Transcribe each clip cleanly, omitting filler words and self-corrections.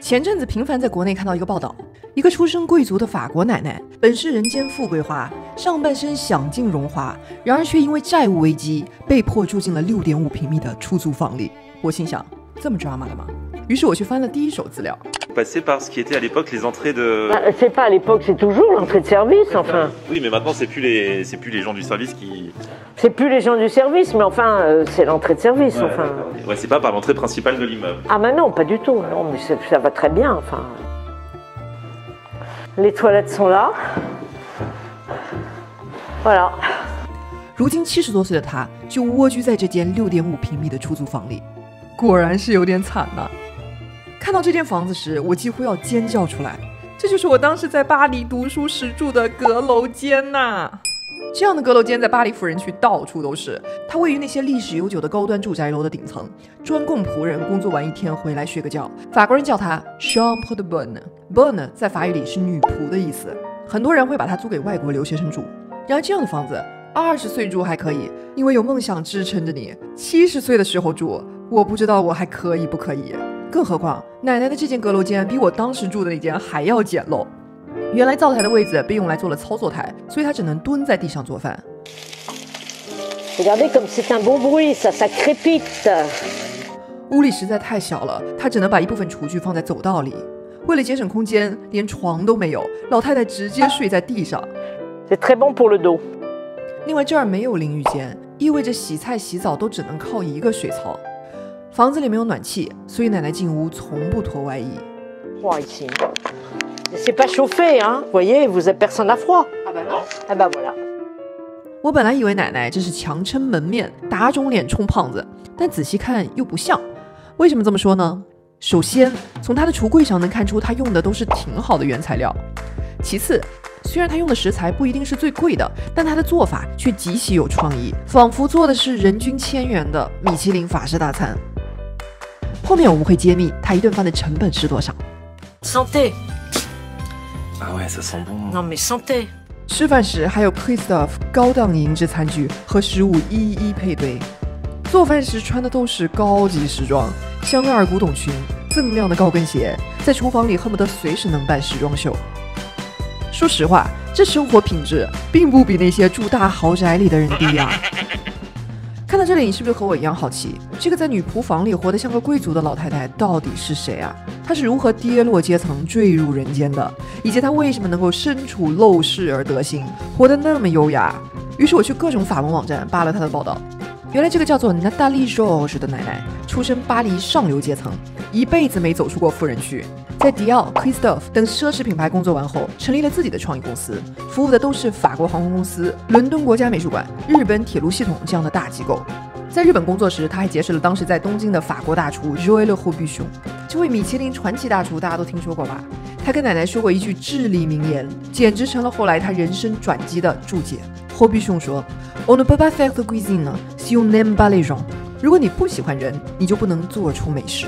前阵子频繁在国内看到一个报道，一个出身贵族的法国奶奶，本是人间富贵花，上半身享尽荣华，然而却因为债务危机，被迫住进了6.5平米的出租房里。我心想，这么drama的吗？于是我去翻了第一手资料。Passer par ce qui était à l'époque les entrées de. C'est pas à l'époque, c'est toujours l'entrée de service, enfin. Oui, mais maintenant c'est plus les gens du service qui. C'est plus les gens du service, mais enfin, c'est l'entrée de service, Ouais, enfin. Ouais, c'est pas par l'entrée principale de l'immeuble. Ah mais non, pas du tout. Non, mais ça va très bien, enfin. Les toilettes sont là. Voilà. 如今70多岁的他，就蜗居在这间6.5平米的出租房里，果然是有点惨呐。看到这间房子时，我几乎要尖叫出来。这就是我当时在巴黎读书时住的阁楼间呐！这样的阁楼间在巴黎富人区到处都是，它位于那些历史悠久的高端住宅楼的顶层，专供仆人工作完一天回来睡个觉。法国人叫它 chambre de bonne，bonne 在法语里是女仆的意思。很多人会把它租给外国留学生住。然而这样的房子，20岁住还可以，因为有梦想支撑着你。70岁的时候住，我不知道我还可以不可以。更何况，奶奶的这间阁楼间比我当时住的那间还要简陋。原来灶台的位子被用来做了操作台，所以她只能蹲在地上做饭。Regardez comme c'est un bon bruit, ça crépite. 屋里实在太小了，她只能把一部分厨具放在走道里。为了节省空间，连床都没有，老太太直接睡在地上。C'est très bon pour le dos. 另外这儿没有淋浴间，意味着洗菜洗澡都只能靠一个水槽。房子里没有暖气，所以奶奶进屋从不脱外衣。Froid ici. C'est pas chauffé, hein. Vous voyez, vous avez personne à froid. Ah bah non. Ah bah voilà. 我本来以为奶奶这是强撑门面，打肿脸充胖子，但仔细看又不像。为什么这么说呢？首先，从她的橱柜上能看出她用的都是挺好的原材料。其次，虽然她用的食材不一定是最贵的，但她的做法却极其有创意，仿佛做的是人均1000元的米其林法式大餐。后面我们会揭秘她一顿饭的成本是多少。Santé. Ah ouais, ça sent bon. Non mais santé. 吃饭时还有 Christophe 高档银质餐具和食物一一配对。做饭时穿的都是高级时装，香奈儿古董裙，锃亮的高跟鞋，在厨房里恨不得随时能办时装秀。说实话，这生活品质并不比那些住大豪宅里的人低啊。看到这里，你是不是和我一样好奇，这个在女仆房里活得像个贵族的老太太到底是谁啊？她是如何跌落阶层坠入人间的，以及她为什么能够身处陋室而得幸，活得那么优雅？于是我去各种法文网站扒了她的报道。原来这个叫做 Nathalie Georges 的奶奶出身巴黎上流阶层，一辈子没走出过富人区。在迪奥、Christophe 等奢侈品牌工作完后，成立了自己的创意公司，服务的都是法国航空公司、伦敦国家美术馆、日本铁路系统这样的大机构。在日本工作时，他还结识了当时在东京的法国大厨 Joël Robuchon。这位米其林传奇大厨大家都听说过吧？他跟奶奶说过一句至理名言，简直成了后来他人生转机的注解。Robuchon 说 On ne peut pas faire de cuisine si on n'aime pas les gens。如果你不喜欢人，你就不能做出美食。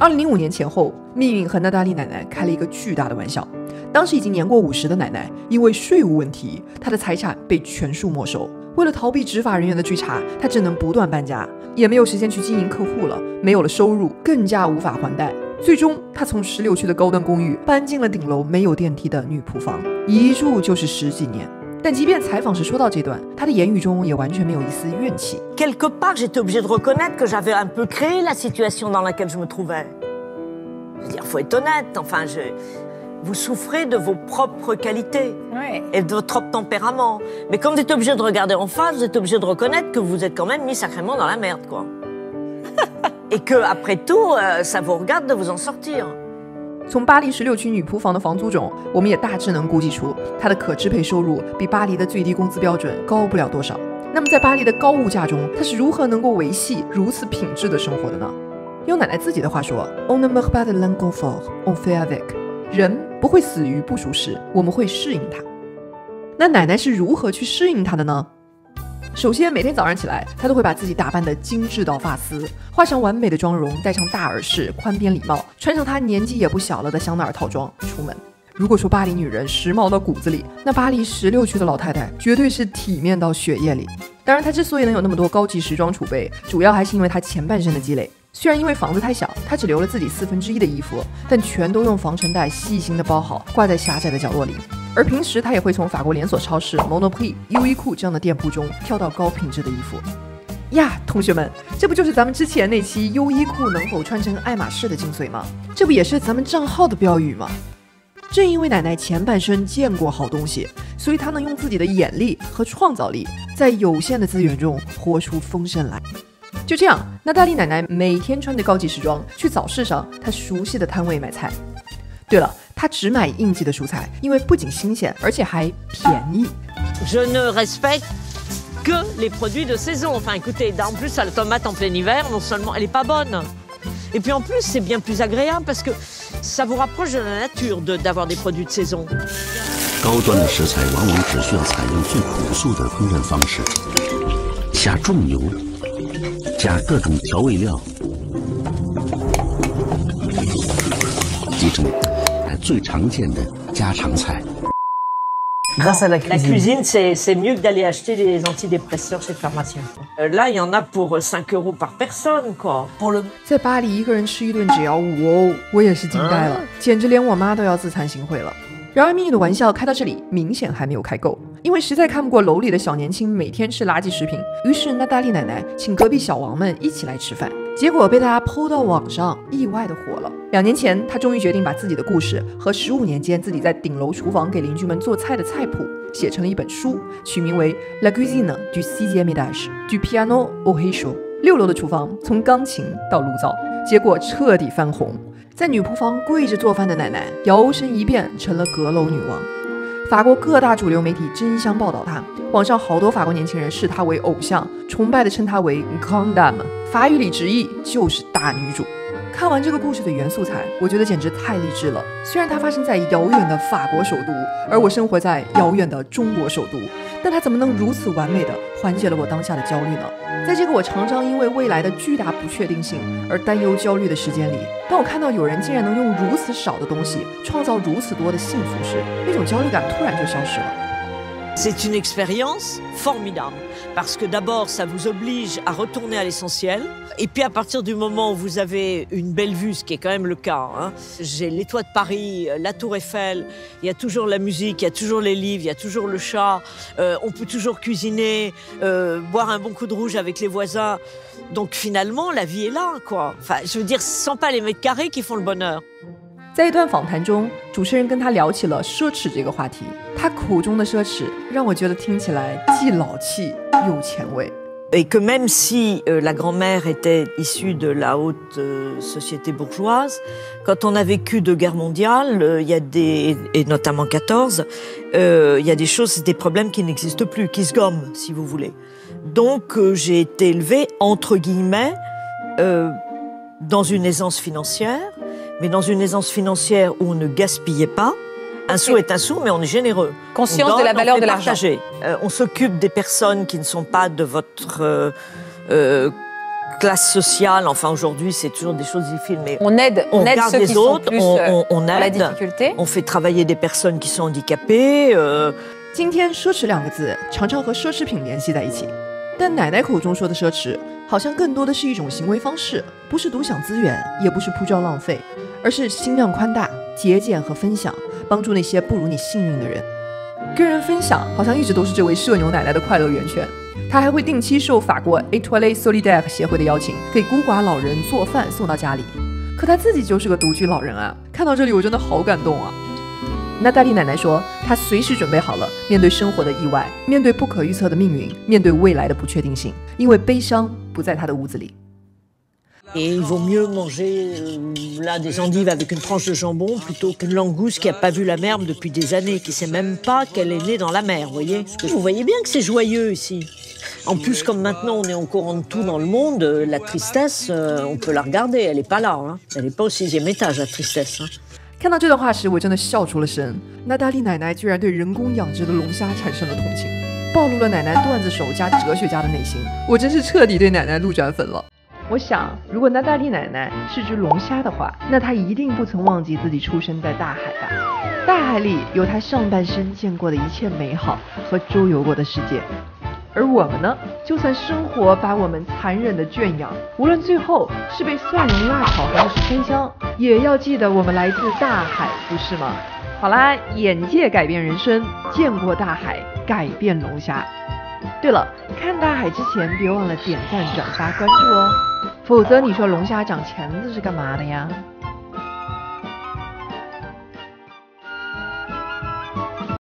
2005年前后，命运和娜达莉奶奶开了一个巨大的玩笑。当时已经年过50的奶奶，因为税务问题，她的财产被全数没收。为了逃避执法人员的追查，她只能不断搬家，也没有时间去经营客户了，没有了收入，更加无法还贷。最终，她从16区的高端公寓搬进了顶楼没有电梯的女仆房，一住就是10几年。但即便采访时说到这段，她的言语中也完全没有一丝怨气。Quelque part, j'étais obligée de reconnaître que j'avais un peu créé la situation dans laquelle je me trouvais. Je veux dire, faut être honnête. Enfin, vous souffrez de vos propres qualités et de votre propre tempérament. Mais quand vous êtes obligé de regarder en face, vous êtes obligé de reconnaître que vous êtes quand même mis sacrément dans la merde, quoi. Et que après tout, ça vous regarde de vous en sortir. 从巴黎16区女仆房的房租中，我们也大致能估计出她的可支配收入比巴黎的最低工资标准高不了多少。那么在巴黎的高物价中，她是如何能够维系如此品质的生活的呢？用奶奶自己的话说 On ne meurt pas de l'inconfort, on fait avec。 人不会死于不舒适，我们会适应它。那奶奶是如何去适应它的呢？首先，每天早上起来，她都会把自己打扮得精致到发丝，画上完美的妆容，戴上大耳饰、宽边礼帽，穿上她年纪也不小了的香奈儿套装出门。如果说巴黎女人时髦到骨子里，那巴黎16区的老太太绝对是体面到血液里。当然，她之所以能有那么多高级时装储备，主要还是因为她前半生的积累。虽然因为房子太小，她只留了自己1/4的衣服，但全都用防尘袋细心的包好，挂在狭窄的角落里。而平时她也会从法国连锁超市 Monoprix、优衣库这样的店铺中挑到高品质的衣服。呀，同学们，这不就是咱们之前那期优衣库能否穿成爱马仕的精髓吗？这不也是咱们账号的标语吗？正因为奶奶前半生见过好东西，所以她能用自己的眼力和创造力，在有限的资源中活出丰盛来。就这样，娜大莉奶奶每天穿着高级时装去早市上她熟悉的摊位买菜。对了，她只买应季的蔬菜，因为不仅新鲜，而且还便宜。Je ne respecte que les produits de saison. Enfin, écoutez, en plus, la tomate en plein hiver, non seulement elle est pas bonne, et puis en plus, c'est bien plus agréable parce que ça vous rapproche de la nature d'avoir des produits de saison. 高端的食材往往只需要采用最朴素的烹饪方式，下重油，加各种调味料，几种最常见的家常菜。Grâce à la cuisine, c'est mieux que d'aller acheter des antidépresseurs chez le pharmacien. Là, il y en a pour 5 € par personne, quoi. Pour le... 在巴黎一个人吃一顿只要5欧，我也是惊呆了，简直连我妈都要自惭形秽了。然而命运的玩笑开到这里，明显还没有开够，因为实在看不过楼里的小年轻每天吃垃圾食品，于是娜大莉奶奶请隔壁小王们一起来吃饭，结果被大家PO到网上，意外的火了。2年前，她终于决定把自己的故事和15年间自己在顶楼厨房给邻居们做菜的菜谱写成了一本书，取名为 La cuisine du 6e étage du piano au réchaud。6楼的厨房从钢琴到炉灶，结果彻底翻红。在女仆房跪着做饭的奶奶，摇身一变成了阁楼女王。法国各大主流媒体争相报道她，网上好多法国年轻人视她为偶像，崇拜地称她为 Grande Dame， 法语里直译就是大女主。看完这个故事的原素材，我觉得简直太励志了。虽然它发生在遥远的法国首都，而我生活在遥远的中国首都，但它怎么能如此完美地缓解了我当下的焦虑呢？在这个我常常因为未来的巨大不确定性而担忧焦虑的时间里，当我看到有人竟然能用如此少的东西创造如此多的幸福时，那种焦虑感突然就消失了。C'est une expérience formidable parce que d'abord, ça vous oblige à retourner à l'essentiel. Et puis à partir du moment où vous avez une belle vue, ce qui est quand même le cas, hein, j'ai les toits de Paris, la tour Eiffel, il y a toujours la musique, il y a toujours les livres, il y a toujours le chat, on peut toujours cuisiner, boire un bon coup de rouge avec les voisins. Donc finalement, la vie est là, quoi. Enfin, je veux dire, ce ne sont pas les mètres carrés qui font le bonheur. 在一段访谈中，主持人跟他聊起了奢侈这个话题。他口中的奢侈让我觉得听起来既老气又前卫。Et que même si la grand-mère était issue de la haute société bourgeoise, quand on a vécu 2 guerres mondiales, il y a et notamment 14, il y a des choses, des problèmes qui n'existent plus, qui se gomment, si vous voulez. Donc j'ai été élevée, entre guillemets, dans une aisance financière, mais dans une aisance financière où on ne gaspillait pas. Un sou est un sou, mais on est généreux. Conscience de la valeur de l'argent. On s'occupe des personnes qui ne sont pas de votre classe sociale. Enfin, aujourd'hui, c'est toujours des choses difficiles, mais on aide regarde ceux les qui autres, sont plus on à la aide, difficulté. On fait travailler des personnes qui sont handicapées. 今天奢侈2个字常常和奢侈品联系在一起，但奶奶口中说的奢侈，好像更多的是一种行为方式，不是独享资源，也不是铺张浪费，而是心量宽大、节俭和分享，帮助那些不如你幸运的人。跟人分享好像一直都是这位社牛奶奶的快乐源泉。她还会定期受法国 Étoile Solidaire 协会的邀请，给孤寡老人做饭送到家里。可她自己就是个独居老人啊！看到这里我真的好感动啊。娜大莉奶奶说，她随时准备好了面对生活的意外，面对不可预测的命运，面对未来的不确定性，因为悲伤不在她的屋子里。Et il vaut mieux manger là des endives avec une tranche de jambon plutôt qu'une langouste qui n'a pas vu la mer depuis des années, qui ne sait même pas qu'elle est née dans la mer, vous voyez. Vous voyez bien que c'est joyeux ici. En plus, comme maintenant on est au courant de tout dans le monde, la tristesse, on peut la regarder, elle n'est pas là. Hein. Elle n'est pas au 6e étage, la tristesse. Hein. 看到这段话时，我真的笑出了声。娜大莉奶奶居然对人工养殖的龙虾产生了同情，暴露了奶奶段子手加哲学家的内心。我真是彻底对奶奶路转粉了。我想，如果娜大莉奶奶是只龙虾的话，那她一定不曾忘记自己出生在大海吧。大海里有她上半生见过的一切美好和周游过的世界。而我们呢，就算生活把我们残忍的圈养，无论最后是被蒜蓉辣炒还是吃鲜香，也要记得我们来自大海，不是吗？好啦，眼界改变人生，见过大海，改变龙虾。对了，看大海之前别忘了点赞、转发、关注哦，否则你说龙虾长钳子是干嘛的呀？